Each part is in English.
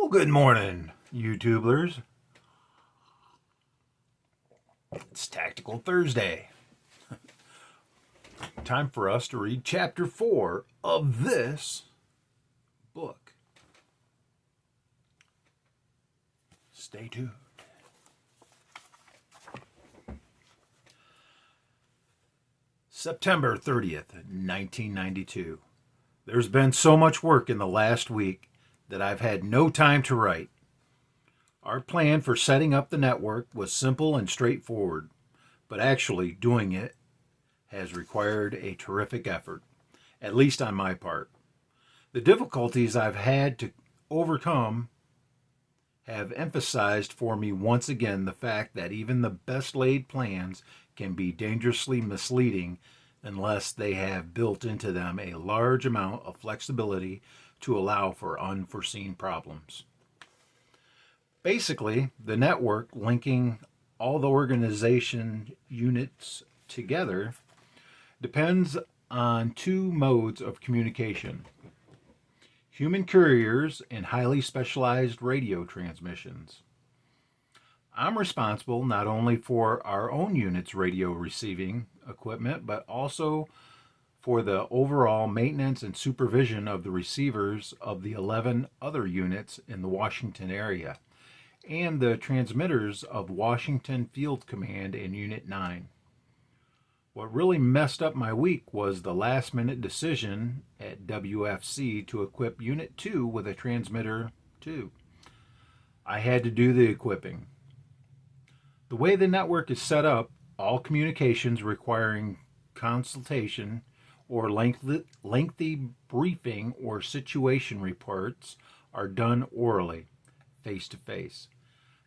Well, good morning, YouTubers. It's Tactical Thursday. Time for us to read Chapter 4 of this book. Stay tuned. September 30th, 1992. There's been so much work in the last week that I've had no time to write. Our plan for setting up the network was simple and straightforward, but actually doing it has required a terrific effort, at least on my part. The difficulties I've had to overcome have emphasized for me once again the fact that even the best laid plans can be dangerously misleading unless they have built into them a large amount of flexibility to allow for unforeseen problems. Basically, the network linking all the organization units together depends on two modes of communication: human couriers and highly specialized radio transmissions. I'm responsible not only for our own unit's radio receiving equipment, but also for the overall maintenance and supervision of the receivers of the 11 other units in the Washington area, and the transmitters of Washington Field Command and Unit 9. What really messed up my week was the last-minute decision at WFC to equip Unit 2 with a transmitter too. I had to do the equipping. The way the network is set up, all communications requiring consultation or lengthy briefing or situation reports are done orally, face-to-face.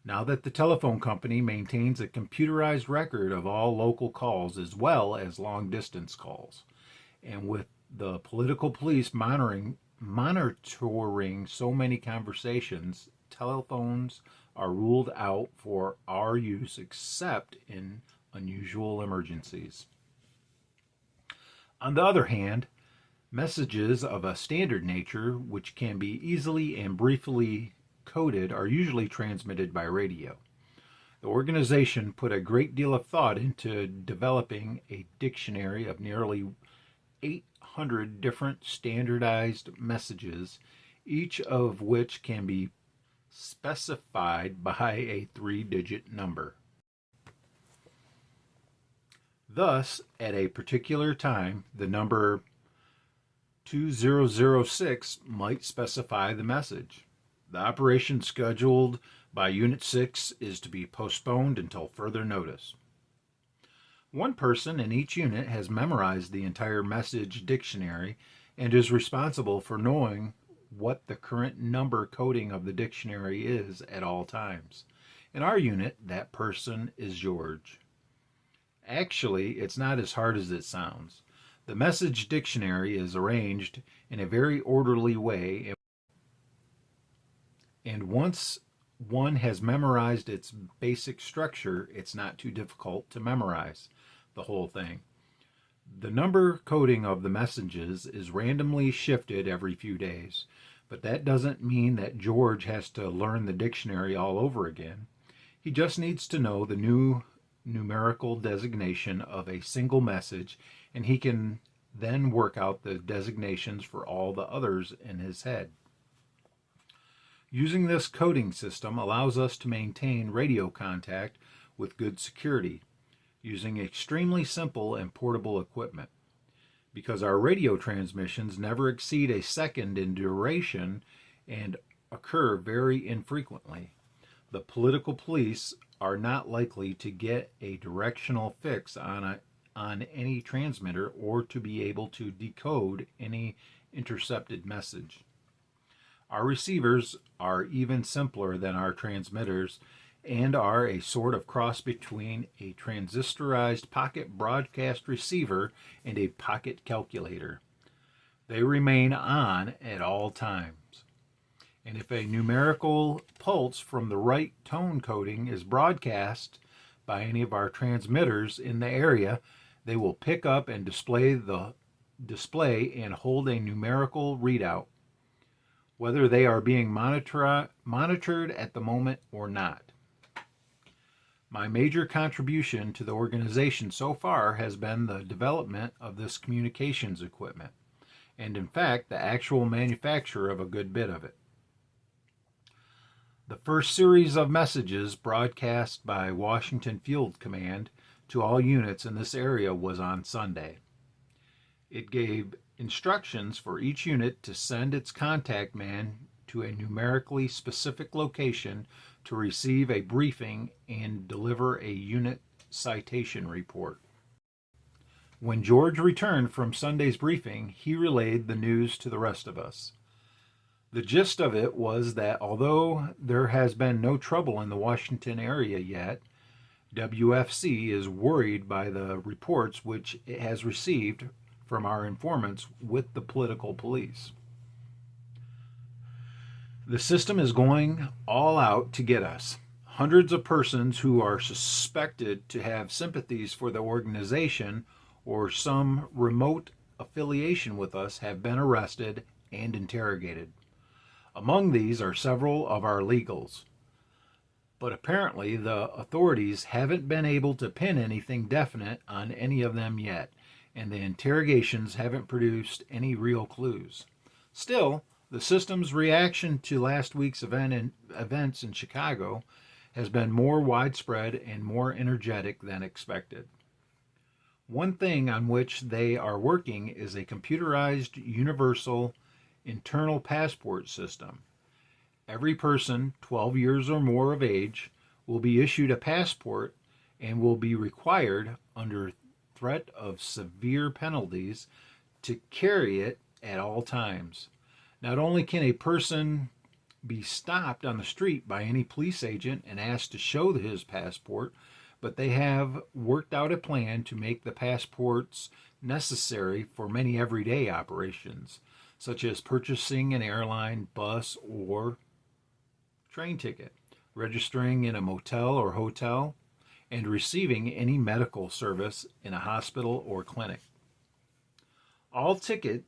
Now that the telephone company maintains a computerized record of all local calls as well as long-distance calls, and with the political police monitoring so many conversations, telephones are ruled out for our use except in unusual emergencies. On the other hand, messages of a standard nature, which can be easily and briefly coded, are usually transmitted by radio. The organization put a great deal of thought into developing a dictionary of nearly 800 different standardized messages, each of which can be specified by a 3-digit number. Thus, at a particular time, the number 2006 might specify the message. The operation scheduled by Unit 6 is to be postponed until further notice. One person in each unit has memorized the entire message dictionary and is responsible for knowing what the current number coding of the dictionary is at all times. In our unit, that person is George. Actually, it's not as hard as it sounds. The message dictionary is arranged in a very orderly way, and once one has memorized its basic structure, it's not too difficult to memorize the whole thing. The number coding of the messages is randomly shifted every few days, but that doesn't mean that George has to learn the dictionary all over again. He just needs to know the new numerical designation of a single message, and he can then work out the designations for all the others in his head. Using this coding system allows us to maintain radio contact with good security, using extremely simple and portable equipment. Because our radio transmissions never exceed a second in duration and occur very infrequently, the political police are not likely to get a directional fix on any transmitter or to be able to decode any intercepted message. Our receivers are even simpler than our transmitters and are a sort of cross between a transistorized pocket broadcast receiver and a pocket calculator. They remain on at all times. And if a numerical pulse from the right tone coding is broadcast by any of our transmitters in the area, they will pick up and display and hold a numerical readout. whether they are being monitored at the moment or not. My major contribution to the organization so far has been the development of this communications equipment, and in fact, the actual manufacture of a good bit of it. The first series of messages broadcast by Washington Field Command to all units in this area was on Sunday. It gave instructions for each unit to send its contact man to a numerically specific location to receive a briefing and deliver a unit citation report. When George returned from Sunday's briefing, he relayed the news to the rest of us. The gist of it was that although there has been no trouble in the Washington area yet, WFC is worried by the reports which it has received from our informants with the political police. The system is going all out to get us. Hundreds of persons who are suspected to have sympathies for the organization or some remote affiliation with us have been arrested and interrogated. Among these are several of our legals. But apparently the authorities haven't been able to pin anything definite on any of them yet, and the interrogations haven't produced any real clues. Still, the system's reaction to last week's events in Chicago has been more widespread and more energetic than expected. One thing on which they are working is a computerized universal internal passport system. Every person 12 years or more of age will be issued a passport and will be required, under threat of severe penalties, to carry it at all times. Not only can a person be stopped on the street by any police agent and asked to show his passport, but they have worked out a plan to make the passports necessary for many everyday operations, such as purchasing an airline, bus, or train ticket, registering in a motel or hotel, and receiving any medical service in a hospital or clinic. All ticket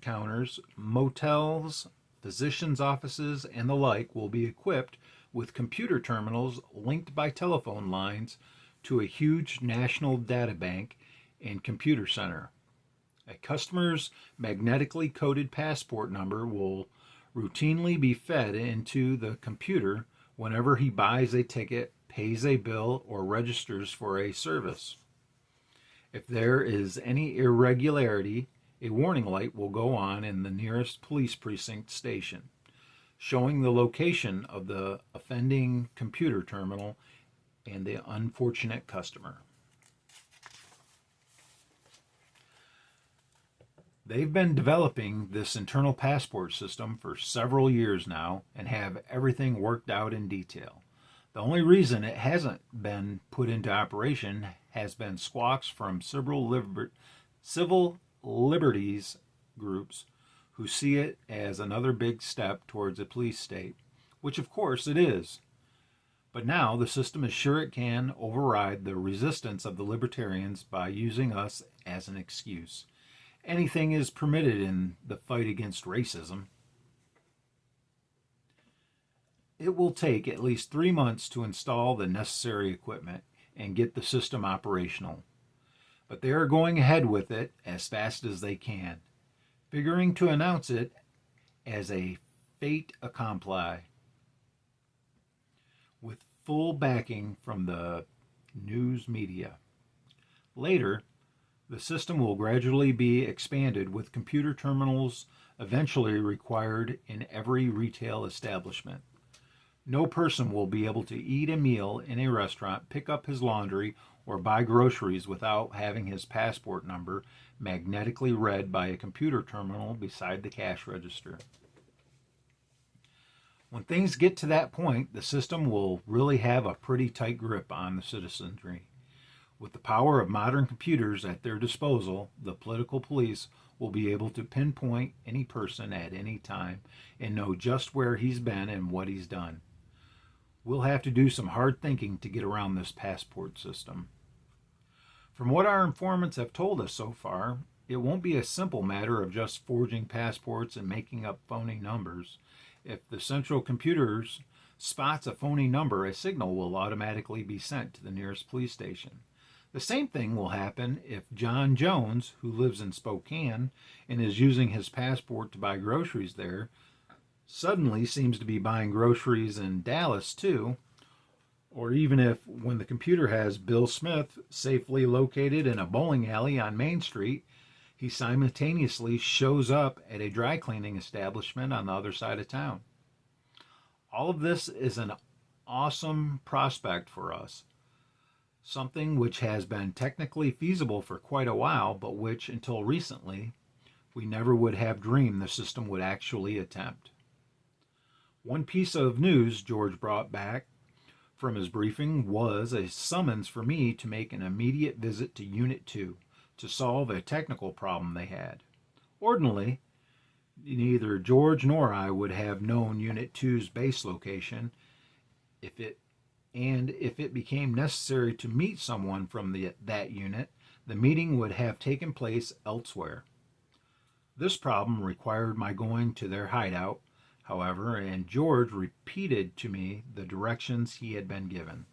counters, motels, physicians' offices, and the like will be equipped with computer terminals linked by telephone lines to a huge national data bank and computer center. A customer's magnetically coded passport number will routinely be fed into the computer whenever he buys a ticket, pays a bill, or registers for a service. If there is any irregularity, a warning light will go on in the nearest police precinct station, showing the location of the offending computer terminal and the unfortunate customer. They've been developing this internal passport system for several years now and have everything worked out in detail. The only reason it hasn't been put into operation has been squawks from civil liberties groups who see it as another big step towards a police state, which of course it is. But now the system is sure it can override the resistance of the libertarians by using us as an excuse. Anything is permitted in the fight against racism. It will take at least 3 months to install the necessary equipment and get the system operational. But they are going ahead with it as fast as they can, figuring to announce it as a fait accompli, with full backing from the news media. Later, the system will gradually be expanded with computer terminals eventually required in every retail establishment. No person will be able to eat a meal in a restaurant, pick up his laundry, or buy groceries without having his passport number magnetically read by a computer terminal beside the cash register. When things get to that point, the system will really have a pretty tight grip on the citizenry. With the power of modern computers at their disposal, the political police will be able to pinpoint any person at any time and know just where he's been and what he's done. We'll have to do some hard thinking to get around this passport system. From what our informants have told us so far, it won't be a simple matter of just forging passports and making up phony numbers. If the central computers spots a phony number, a signal will automatically be sent to the nearest police station. The same thing will happen if John Jones, who lives in Spokane and is using his passport to buy groceries there, suddenly seems to be buying groceries in Dallas too. Or even if, when the computer has Bill Smith safely located in a bowling alley on Main Street, he simultaneously shows up at a dry cleaning establishment on the other side of town. All of this is an awesome prospect for us, something which has been technically feasible for quite a while, but which, until recently, we never would have dreamed the system would actually attempt. One piece of news George brought back from his briefing was a summons for me to make an immediate visit to Unit 2 to solve a technical problem they had. Ordinarily, neither George nor I would have known Unit 2's base location if it became necessary to meet someone from that unit, the meeting would have taken place elsewhere. This problem required my going to their hideout, however, and George repeated to me the directions he had been given.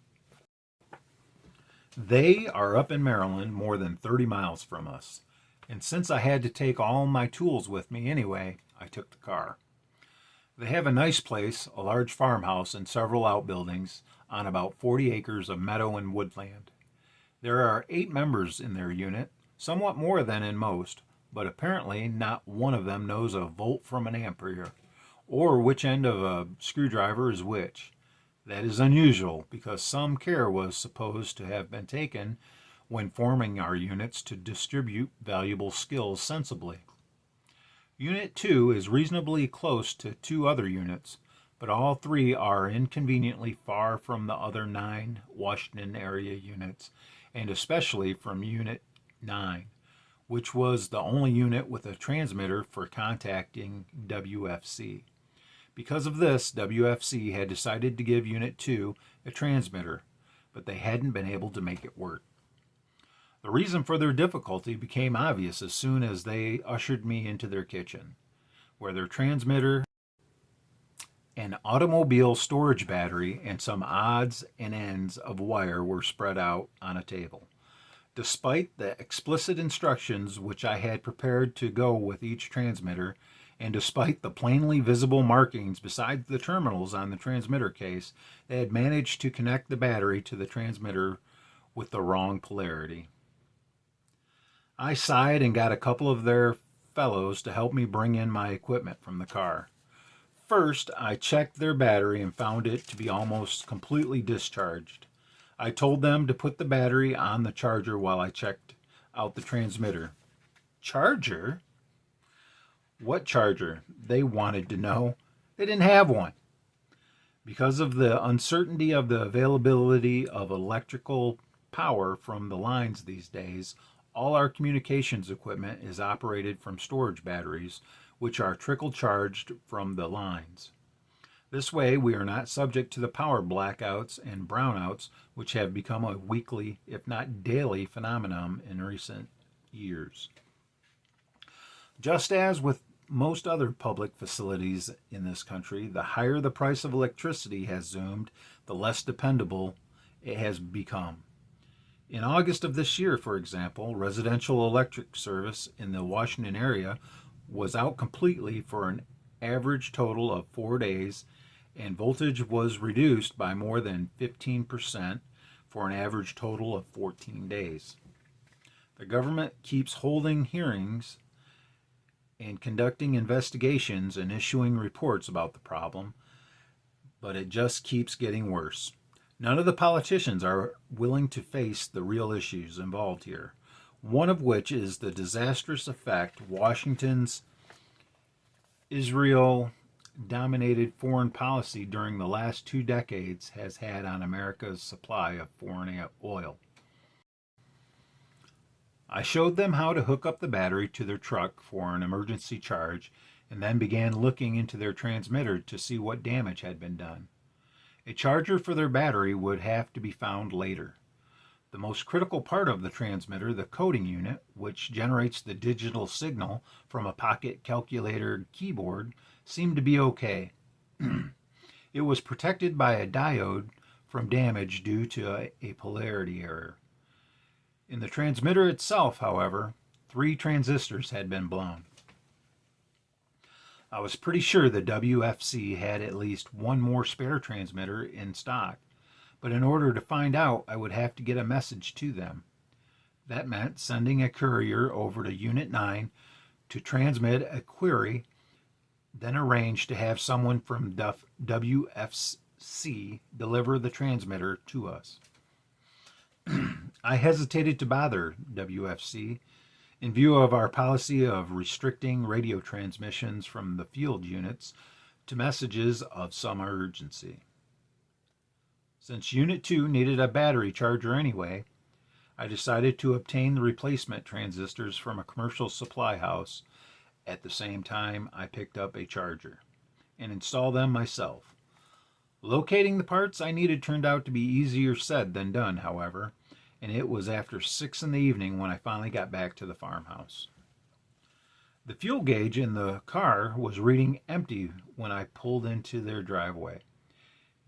They are up in Maryland, more than 30 miles from us, and since I had to take all my tools with me anyway, I took the car. They have a nice place, a large farmhouse and several outbuildings on about 40 acres of meadow and woodland. There are 8 members in their unit, somewhat more than in most, but apparently not one of them knows a volt from an ampere, or which end of a screwdriver is which. That is unusual, because some care was supposed to have been taken when forming our units to distribute valuable skills sensibly. Unit 2 is reasonably close to 2 other units, but all 3 are inconveniently far from the other 9 Washington area units, and especially from Unit 9, which was the only unit with a transmitter for contacting WFC. Because of this, WFC had decided to give Unit 2 a transmitter, but they hadn't been able to make it work. The reason for their difficulty became obvious as soon as they ushered me into their kitchen, where their transmitter, an automobile storage battery, and some odds and ends of wire were spread out on a table. Despite the explicit instructions which I had prepared to go with each transmitter, and despite the plainly visible markings beside the terminals on the transmitter case, they had managed to connect the battery to the transmitter with the wrong polarity. I sighed and got a couple of their fellows to help me bring in my equipment from the car. First, I checked their battery and found it to be almost completely discharged. I told them to put the battery on the charger while I checked out the transmitter. Charger? What charger? They wanted to know. They didn't have one. Because of the uncertainty of the availability of electrical power from the lines these days, all our communications equipment is operated from storage batteries, which are trickle charged from the lines. This way, we are not subject to the power blackouts and brownouts, which have become a weekly, if not daily, phenomenon in recent years. Just as with most other public facilities in this country, the higher the price of electricity has zoomed, the less dependable it has become. In August of this year, for example, residential electric service in the Washington area was out completely for an average total of 4 days, and voltage was reduced by more than 15% for an average total of 14 days. The government keeps holding hearings and conducting investigations and issuing reports about the problem, but it just keeps getting worse. None of the politicians are willing to face the real issues involved here, one of which is the disastrous effect Washington's Israel-dominated foreign policy during the last 2 decades has had on America's supply of foreign oil. I showed them how to hook up the battery to their truck for an emergency charge, and then began looking into their transmitter to see what damage had been done. A charger for their battery would have to be found later. The most critical part of the transmitter, the coding unit, which generates the digital signal from a pocket calculator keyboard, seemed to be okay. It was protected by a diode from damage due to a polarity error. In the transmitter itself, however, 3 transistors had been blown. I was pretty sure the WFC had at least one more spare transmitter in stock, but in order to find out, I would have to get a message to them. That meant sending a courier over to Unit 9 to transmit a query, then arrange to have someone from WFC deliver the transmitter to us. I hesitated to bother WFC in view of our policy of restricting radio transmissions from the field units to messages of some urgency. Since Unit 2 needed a battery charger anyway, I decided to obtain the replacement transistors from a commercial supply house at the same time I picked up a charger and install them myself. Locating the parts I needed turned out to be easier said than done, however, and it was after 6 in the evening when I finally got back to the farmhouse. The fuel gauge in the car was reading empty when I pulled into their driveway.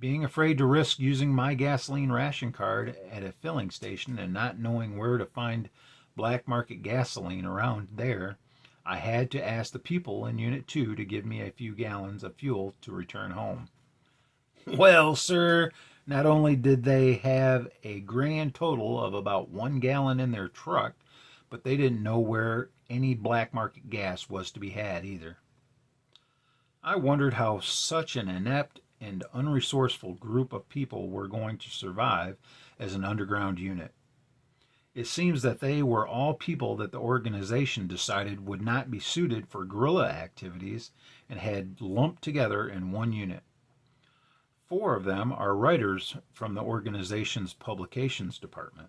Being afraid to risk using my gasoline ration card at a filling station and not knowing where to find black market gasoline around there, I had to ask the people in Unit 2 to give me a few gallons of fuel to return home. Well, sir, not only did they have a grand total of about 1 gallon in their truck, but they didn't know where any black market gas was to be had either. I wondered how such an inept and unresourceful group of people were going to survive as an underground unit. It seems that they were all people that the organization decided would not be suited for guerrilla activities and had lumped together in one unit. 4 of them are writers from the organization's publications department,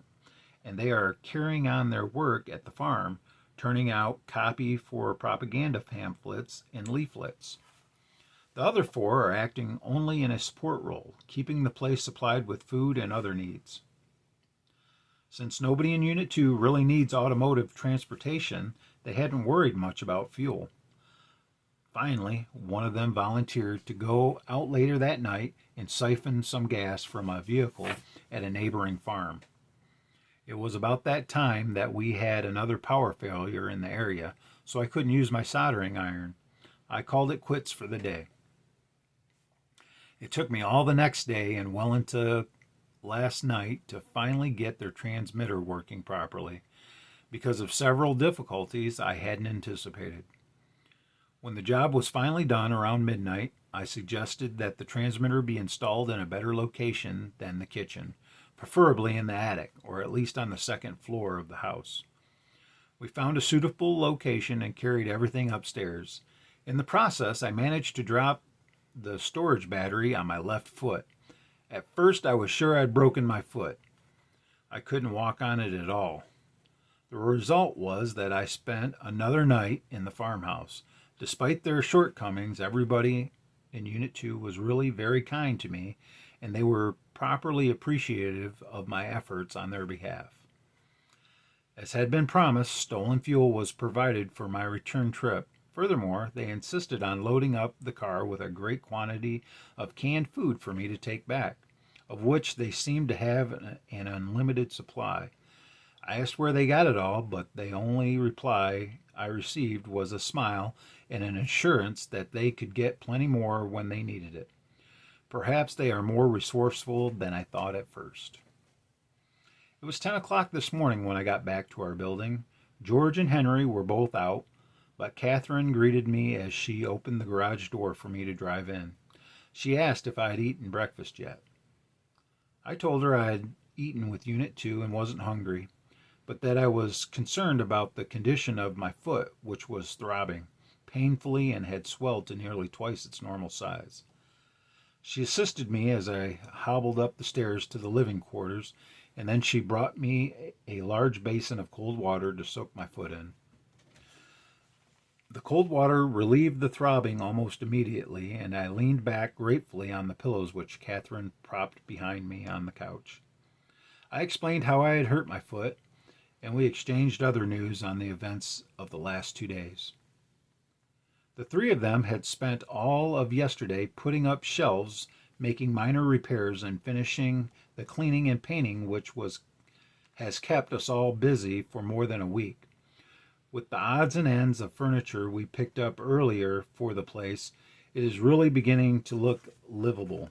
and they are carrying on their work at the farm, turning out copy for propaganda pamphlets and leaflets. The other 4 are acting only in a support role, keeping the place supplied with food and other needs. Since nobody in Unit 2 really needs automotive transportation, they hadn't worried much about fuel. Finally, one of them volunteered to go out later that night and siphon some gas from a vehicle at a neighboring farm. It was about that time that we had another power failure in the area, so I couldn't use my soldering iron. I called it quits for the day. It took me all the next day and well into last night to finally get their transmitter working properly because of several difficulties I hadn't anticipated. When the job was finally done around midnight, I suggested that the transmitter be installed in a better location than the kitchen, preferably in the attic or at least on the second floor of the house. We found a suitable location and carried everything upstairs. In the process, I managed to drop the storage battery on my left foot. At first, I was sure I'd broken my foot. I couldn't walk on it at all. The result was that I spent another night in the farmhouse. Despite their shortcomings, everybody in Unit 2 was really very kind to me, and they were properly appreciative of my efforts on their behalf. As had been promised, stolen fuel was provided for my return trip. Furthermore, they insisted on loading up the car with a great quantity of canned food for me to take back, of which they seemed to have an unlimited supply. I asked where they got it all, but the only reply I received was a smile and an assurance that they could get plenty more when they needed it. Perhaps they are more resourceful than I thought at first. It was 10 o'clock this morning when I got back to our building. George and Henry were both out, but Catherine greeted me as she opened the garage door for me to drive in. She asked if I had eaten breakfast yet. I told her I had eaten with Unit 2 and wasn't hungry, but that I was concerned about the condition of my foot, which was throbbing painfully and had swelled to nearly twice its normal size. She assisted me as I hobbled up the stairs to the living quarters, and then she brought me a large basin of cold water to soak my foot in. The cold water relieved the throbbing almost immediately, and I leaned back gratefully on the pillows which Catherine propped behind me on the couch. I explained how I had hurt my foot, and we exchanged other news on the events of the last 2 days. The three of them had spent all of yesterday putting up shelves, making minor repairs, and finishing the cleaning and painting, which has kept us all busy for more than a week. With the odds and ends of furniture we picked up earlier for the place, it is really beginning to look livable.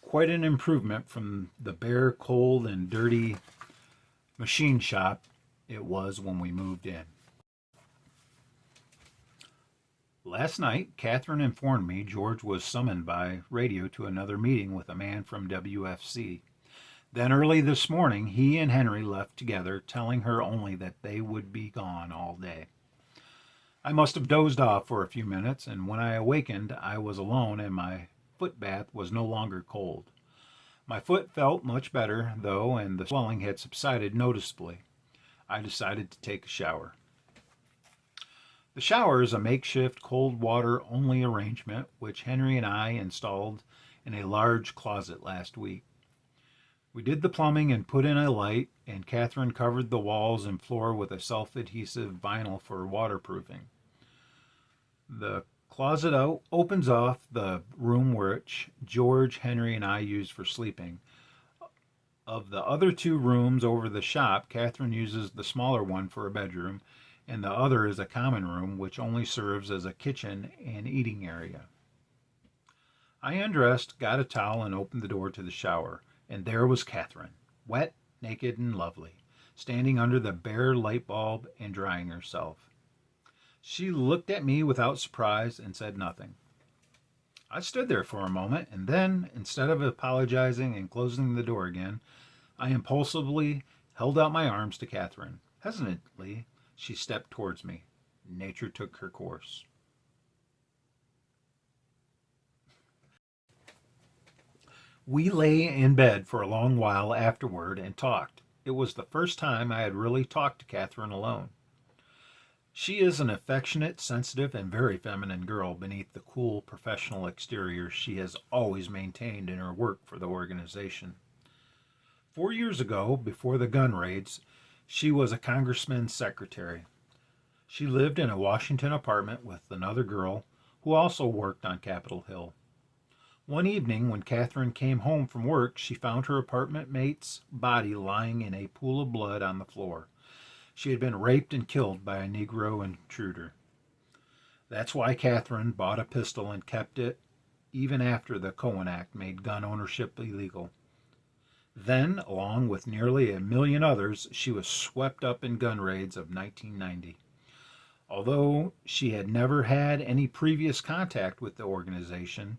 Quite an improvement from the bare, cold, and dirty machine shop it was when we moved in. Last night, Catherine informed me George was summoned by radio to another meeting with a man from WFC. Then early this morning, he and Henry left together, telling her only that they would be gone all day. I must have dozed off for a few minutes, and when I awakened, I was alone and my foot bath was no longer cold. My foot felt much better, though, and the swelling had subsided noticeably. I decided to take a shower. The shower is a makeshift cold water only arrangement which Henry and I installed in a large closet last week. We did the plumbing and put in a light, and Catherine covered the walls and floor with a self-adhesive vinyl for waterproofing. The closet opens off the room which George, Henry, and I use for sleeping. Of the other two rooms over the shop, Catherine uses the smaller one for a bedroom, and the other is a common room which only serves as a kitchen and eating area. I undressed, got a towel, and opened the door to the shower, and there was Catherine, wet, naked, and lovely, standing under the bare light bulb and drying herself. She looked at me without surprise and said nothing. I stood there for a moment, and then, instead of apologizing and closing the door again, I impulsively held out my arms to Catherine. Hesitantly, she stepped towards me. Nature took her course. We lay in bed for a long while afterward and talked. It was the first time I had really talked to Catherine alone. She is an affectionate, sensitive, and very feminine girl beneath the cool professional exterior she has always maintained in her work for the organization. 4 years ago, before the gun raids, she was a congressman's secretary. She lived in a Washington apartment with another girl who also worked on Capitol Hill. One evening, when Catherine came home from work, she found her apartment mate's body lying in a pool of blood on the floor. She had been raped and killed by a Negro intruder. That's why Catherine bought a pistol and kept it even after the Cohen Act made gun ownership illegal. Then, along with nearly 1 million others, she was swept up in gun raids of 1990. Although she had never had any previous contact with the organization,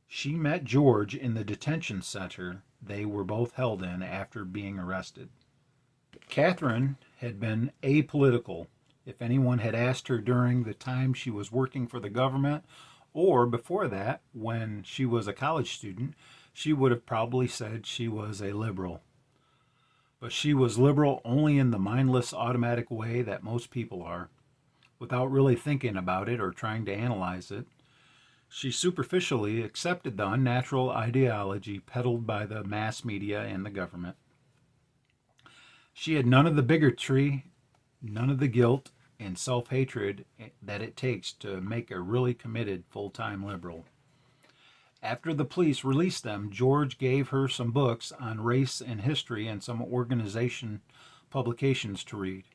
she met George in the detention center they were both held in after being arrested. Catherine had been apolitical. If anyone had asked her during the time she was working for the government, or before that, when she was a college student, she would have probably said she was a liberal. But she was liberal only in the mindless, automatic way that most people are, without really thinking about it or trying to analyze it. She superficially accepted the unnatural ideology peddled by the mass media and the government. She had none of the bigotry, none of the guilt and self-hatred that it takes to make a really committed full-time liberal. After the police released them, George gave her some books on race and history and some organization publications to read.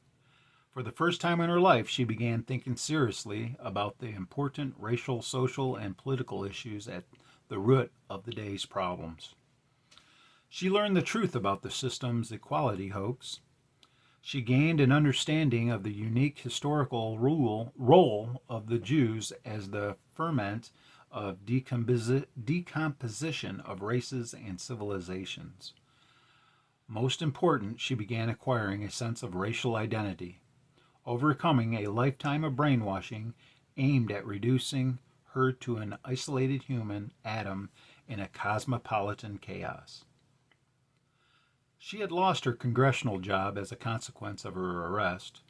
For the first time in her life, she began thinking seriously about the important racial, social, and political issues at the root of the day's problems. She learned the truth about the system's equality hoax. She gained an understanding of the unique historical role of the Jews as the ferment of decomposition of races and civilizations. Most important, she began acquiring a sense of racial identity, overcoming a lifetime of brainwashing aimed at reducing her to an isolated human atom in a cosmopolitan chaos. She had lost her congressional job as a consequence of her arrest,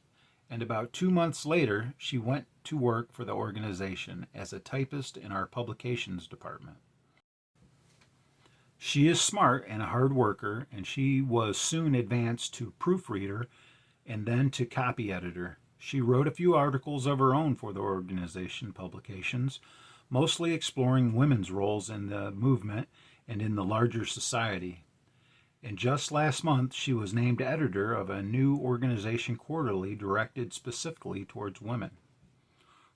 and about 2 months later, she went to work for the organization as a typist in our publications department. She is smart and a hard worker, and she was soon advanced to proofreader and then to copy editor. She wrote a few articles of her own for the organization publications, mostly exploring women's roles in the movement and in the larger society. And just last month, she was named editor of a new organization quarterly directed specifically towards women.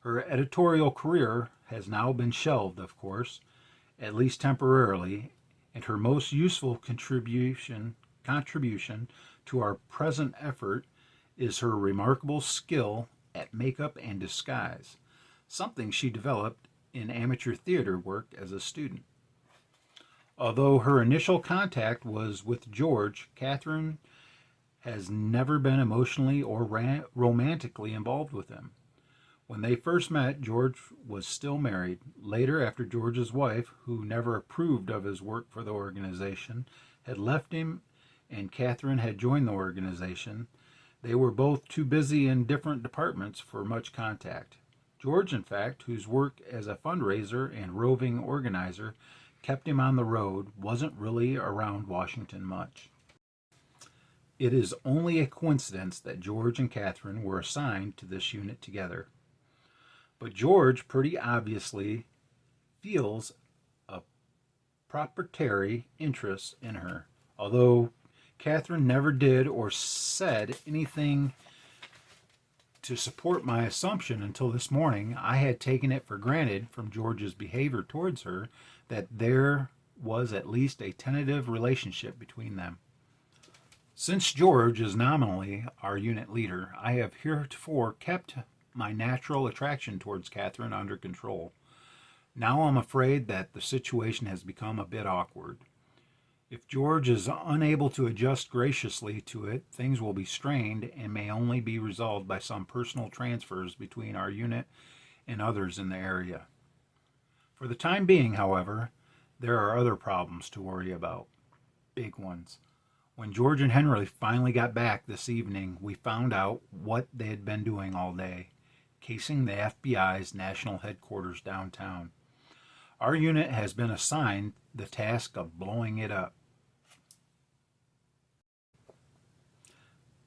Her editorial career has now been shelved, of course, at least temporarily, and her most useful contribution to our present effort is her remarkable skill at makeup and disguise, something she developed in amateur theater work as a student. Although her initial contact was with George, Catherine has never been emotionally or romantically involved with him. When they first met, George was still married. Later, after George's wife, who never approved of his work for the organization, had left him and Catherine had joined the organization, they were both too busy in different departments for much contact. George, in fact, whose work as a fundraiser and roving organizer kept him on the road, wasn't really around Washington much. It is only a coincidence that George and Catherine were assigned to this unit together. But George pretty obviously feels a proprietary interest in her, although Catherine never did or said anything to support my assumption until this morning. I had taken it for granted from George's behavior towards her that there was at least a tentative relationship between them. Since George is nominally our unit leader, I have heretofore kept my natural attraction towards Catherine under control. Now I'm afraid that the situation has become a bit awkward. If George is unable to adjust graciously to it, things will be strained and may only be resolved by some personal transfers between our unit and others in the area. For the time being, however, there are other problems to worry about. Big ones. When George and Henry finally got back this evening, we found out what they had been doing all day, casing the FBI's national headquarters downtown. Our unit has been assigned the task of blowing it up.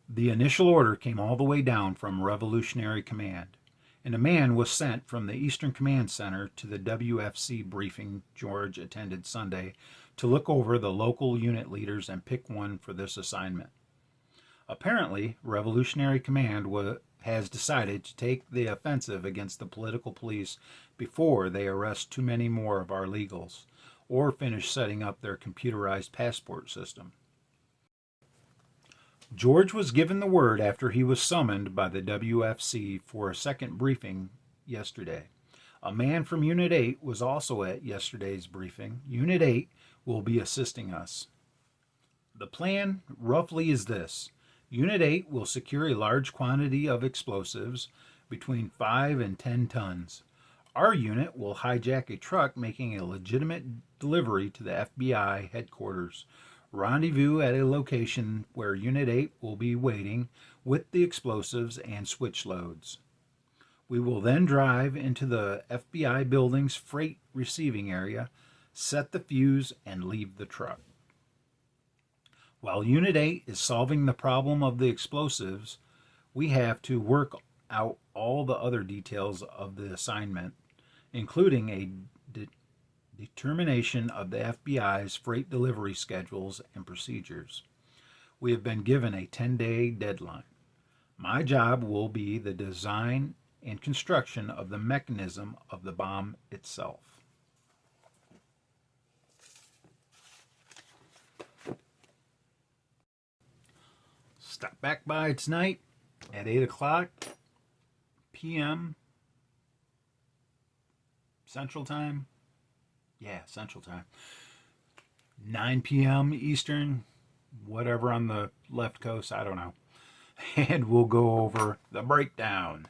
The initial order came all the way down from Revolutionary Command, and a man was sent from the Eastern Command Center to the WFC briefing George attended Sunday to look over the local unit leaders and pick one for this assignment. Apparently, Revolutionary Command has decided to take the offensive against the political police before they arrest too many more of our legals or finish setting up their computerized passport system. George was given the word after he was summoned by the WFC for a second briefing yesterday. A man from Unit 8 was also at yesterday's briefing. Unit 8 will be assisting us. The plan roughly is this. Unit 8 will secure a large quantity of explosives, between 5 and 10 tons. Our unit will hijack a truck making a legitimate delivery to the FBI headquarters. Rendezvous at a location where Unit 8 will be waiting with the explosives and switch loads. We will then drive into the FBI building's freight receiving area, set the fuse, and leave the truck. While Unit 8 is solving the problem of the explosives, we have to work out all the other details of the assignment, including a determination of the FBI's freight delivery schedules and procedures. We have been given a 10-day deadline. My job will be the design and construction of the mechanism of the bomb itself. Stop back by tonight at 8 o'clock p.m. Central Time. Yeah, Central Time. 9 p.m. Eastern, whatever on the left coast, I don't know. And we'll go over the breakdown.